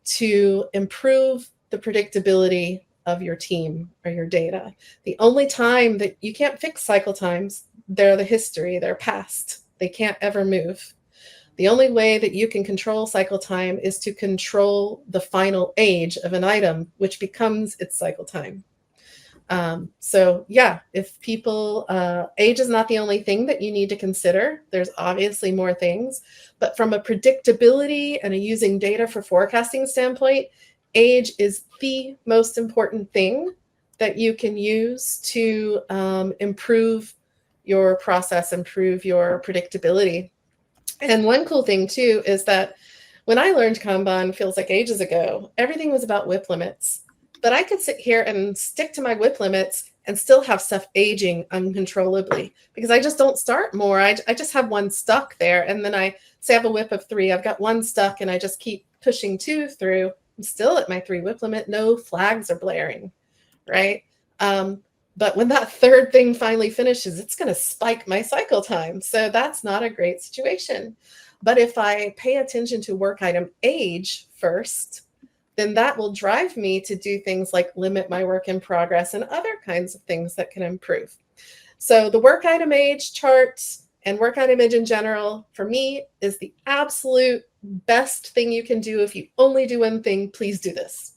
to improve the predictability of your team or your data. The only time that you can't fix cycle times, they're the history, they're past. They can't ever move. The only way that you can control cycle time is to control the final age of an item, which becomes its cycle time. So yeah, if people, age is not the only thing that you need to consider. There's obviously more things, but from a predictability and a using data for forecasting standpoint, age is the most important thing that you can use to improve your process, improve your predictability. And one cool thing too is that when I learned Kanban, feels like ages ago, everything was about WIP limits. But I could sit here and stick to my WIP limits and still have stuff aging uncontrollably, because I just don't start more. I just have one stuck there. And then I say I have a WIP of 3. I've got one stuck and I just keep pushing 2 through. I'm still at my 3 WIP limit. No flags are blaring, right? But when that 3rd thing finally finishes, it's going to spike my cycle time. So that's not a great situation. But if I pay attention to work item age first, then that will drive me to do things like limit my work in progress and other kinds of things that can improve. So the work item age chart and work item age in general, for me, is the absolute best thing you can do. If you only do one thing, please do this.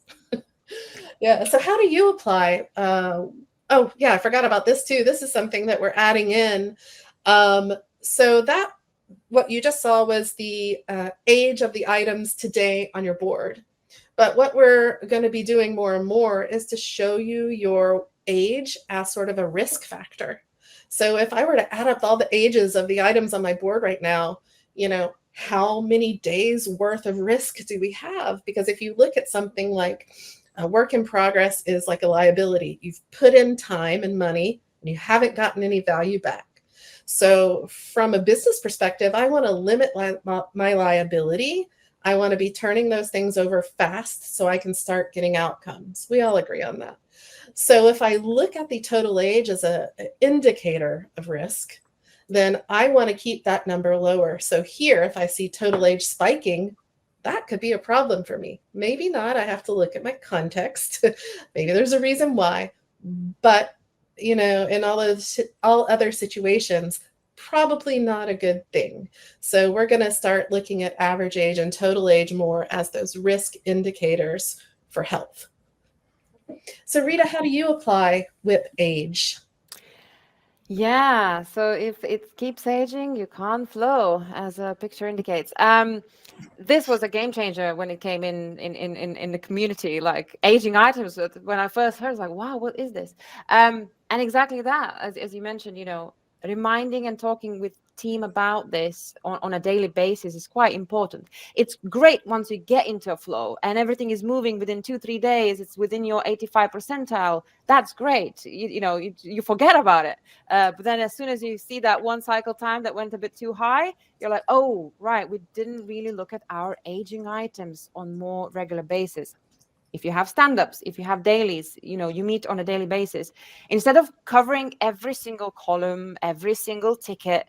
Yeah, so how do you apply? Oh yeah, I forgot about this too. This is something that we're adding in. So that, what you just saw was the age of the items today on your board. But what we're going to be doing more and more is to show you your age as sort of a risk factor. So if I were to add up all the ages of the items on my board right now, you know, how many days worth of risk do we have? Because if you look at something like a work in progress is like a liability. You've put in time and money and you haven't gotten any value back. So from a business perspective, I want to limit my liability. I want to be turning those things over fast so I can start getting outcomes. We all agree on that. So if I look at the total age as an indicator of risk, then I want to keep that number lower. So here, if I see total age spiking, that could be a problem for me. Maybe not. I have to look at my context. Maybe there's a reason why. But, you know, in all other situations, probably not a good thing. So we're going to start looking at average age and total age more as those risk indicators for health. So Rita, how do you apply WIP age? Yeah, so if it keeps aging, you can't flow, as the picture indicates. This was a game changer when it came in the community, like aging items. When I first heard, I was like, wow, what is this? And exactly that, as you mentioned, you know, reminding and talking with team about this on a daily basis is quite important. It's great once you get into a flow and everything is moving within 2-3 days, it's within your 85 percentile. That's great. You forget about it. But then as soon as you see that one cycle time that went a bit too high, you're like, oh, right, we didn't really look at our aging items on more regular basis. If you have stand-ups, if you have dailies, you meet on a daily basis, instead of covering every single column, every single ticket,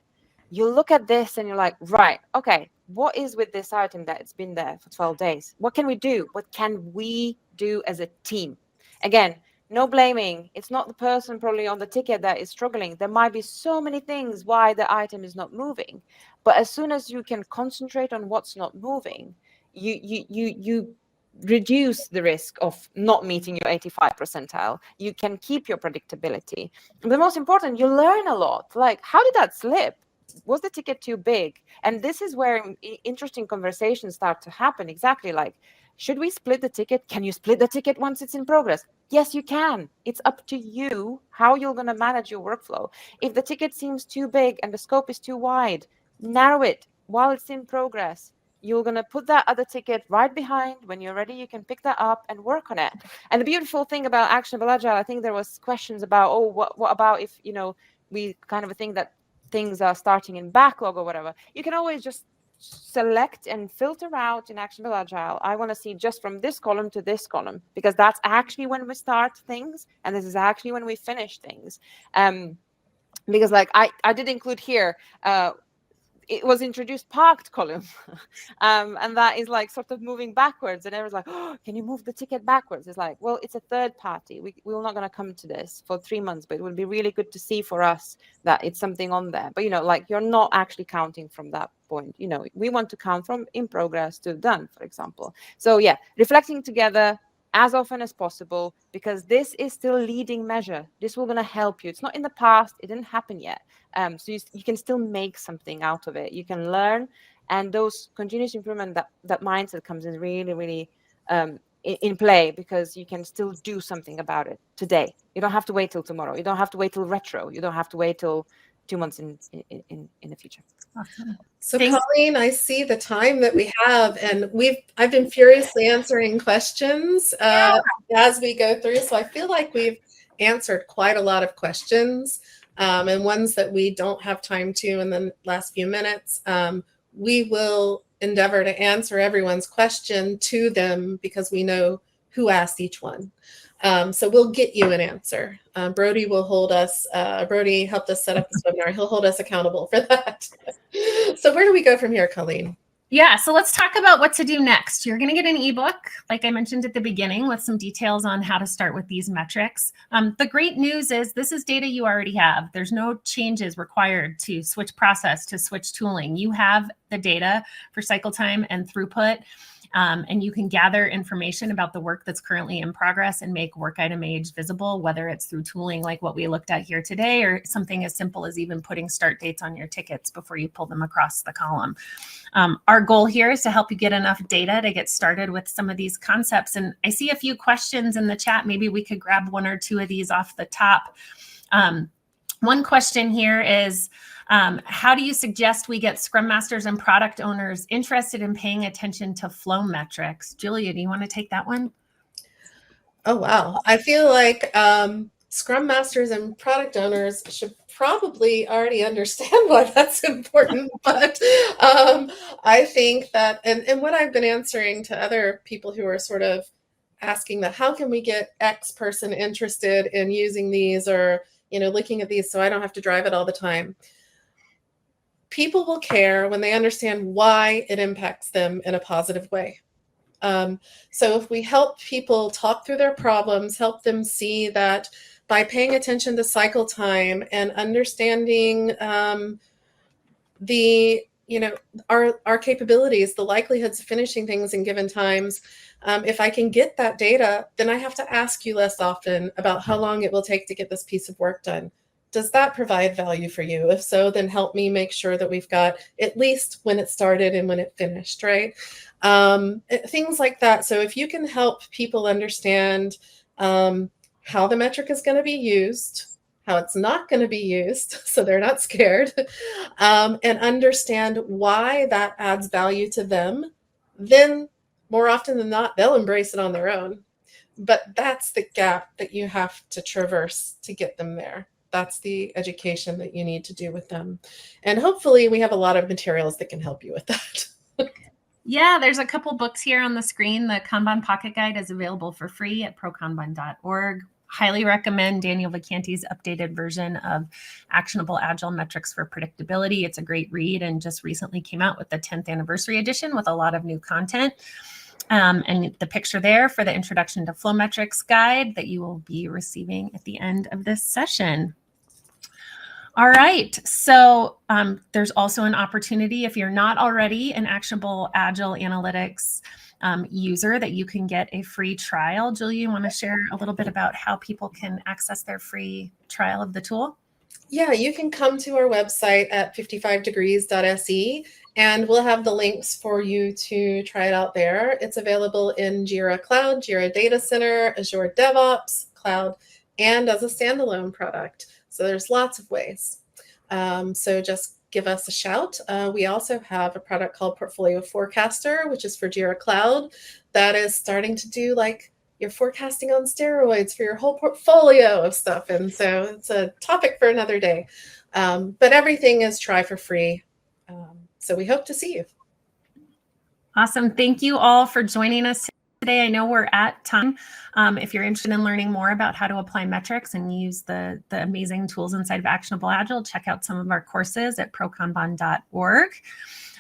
you look at this and you're like, right, okay, what is with this item that it's been there for 12 days? What can we do? What can we do as a team? Again, no blaming. It's not the person probably on the ticket that is struggling. There might be so many things why the item is not moving. But as soon as you can concentrate on what's not moving, you reduce the risk of not meeting your 85 percentile. You can keep your predictability. And the most important, you learn a lot. Like, how did that slip? Was the ticket too big? And this is where interesting conversations start to happen. Exactly, like, should we split the ticket? Can you split the ticket once it's in progress? Yes, you can. It's up to you how you're going to manage your workflow. If the ticket seems too big and the scope is too wide, narrow it while it's in progress. You're going to put that other ticket right behind. When you're ready, you can pick that up and work on it. And the beautiful thing about Actionable Agile, I think there was questions about, oh, what about if, we kind of think that things are starting in backlog or whatever. You can always just select and filter out in Actionable Agile. I want to see just from this column to this column, because that's actually when we start things. And this is actually when we finish things. Because like I did include here, it was introduced parked column, and that is like sort of moving backwards, and everyone's like, oh, can you move the ticket backwards? It's like, well, it's a third party. We're not going to come to this for 3 months, but it would be really good to see for us that it's something on there. But like, you're not actually counting from that point. We want to count from in progress to done, for example. So yeah, reflecting together as often as possible, because this is still leading measure. This will going to help you. It's not in the past. It didn't happen yet. So you can still make something out of it. You can learn, and those continuous improvement, that mindset comes in really, really in play, because you can still do something about it today. You don't have to wait till tomorrow. You don't have to wait till retro. You don't have to wait till 2 months in the future. Awesome. So Colleen, I see the time that we have, and I've been furiously answering questions as we go through. So I feel like we've answered quite a lot of questions, and ones that we don't have time to in the last few minutes. We will endeavor to answer everyone's question to them, because we know who asked each one. So we'll get you an answer. Brody will hold us, Brody helped us set up this webinar. He'll hold us accountable for that. So where do we go from here, Colleen? Yeah, so let's talk about what to do next. You're going to get an ebook, like I mentioned at the beginning, with some details on how to start with these metrics. The great news is this is data you already have. There's no changes required to switch process, to switch tooling. You have the data for cycle time and throughput. And you can gather information about the work that's currently in progress and make work item age visible, whether it's through tooling like what we looked at here today, or something as simple as even putting start dates on your tickets before you pull them across the column. Our goal here is to help you get enough data to get started with some of these concepts. And I see a few questions in the chat. Maybe we could grab 1 or 2 of these off the top. One question here is, how do you suggest we get Scrum Masters and product owners interested in paying attention to flow metrics? Julia, do you want to take that one? Oh, wow. I feel like Scrum Masters and product owners should probably already understand why that's important. But I think that, and what I've been answering to other people who are sort of asking that, how can we get X person interested in using these, or looking at these so I don't have to drive it all the time. People will care when they understand why it impacts them in a positive way. So if we help people talk through their problems, help them see that by paying attention to cycle time and understanding our capabilities, the likelihoods of finishing things in given times, if I can get that data, then I have to ask you less often about how long it will take to get this piece of work done. Does that provide value for you? If so, then help me make sure that we've got at least when it started and when it finished, right? Things like that. So if you can help people understand how the metric is going to be used, how it's not going to be used, so they're not scared, and understand why that adds value to them, then more often than not, they'll embrace it on their own. But that's the gap that you have to traverse to get them there. That's the education that you need to do with them. And hopefully we have a lot of materials that can help you with that. Yeah, there's a couple books here on the screen. The Kanban Pocket Guide is available for free at prokanban.org. Highly recommend Daniel Vacanti's updated version of Actionable Agile Metrics for Predictability. It's a great read and just recently came out with the 10th anniversary edition with a lot of new content. And the picture there for the Introduction to Flow Metrics guide that you will be receiving at the end of this session. All right, so there's also an opportunity if you're not already an Actionable Agile Analytics user that you can get a free trial. Julia, you want to share a little bit about how people can access their free trial of the tool? Yeah, you can come to our website at 55degrees.se and we'll have the links for you to try it out there. It's available in Jira Cloud, Jira Data Center, Azure DevOps Cloud, and as a standalone product. So there's lots of ways. So just give us a shout. We also have a product called Portfolio Forecaster, which is for Jira Cloud, that is starting to do like your forecasting on steroids for your whole portfolio of stuff. And so it's a topic for another day. But everything is try for free. So we hope to see you. Awesome. Thank you all for joining us today. I know we're at time. If you're interested in learning more about how to apply metrics and use the amazing tools inside of Actionable Agile, check out some of our courses at prokanban.org.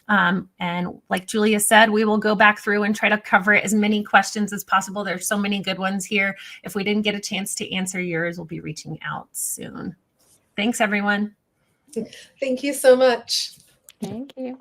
And like Julia said, we will go back through and try to cover as many questions as possible. There's so many good ones here. If we didn't get a chance to answer yours, we'll be reaching out soon. Thanks, everyone. Thank you so much. Thank you.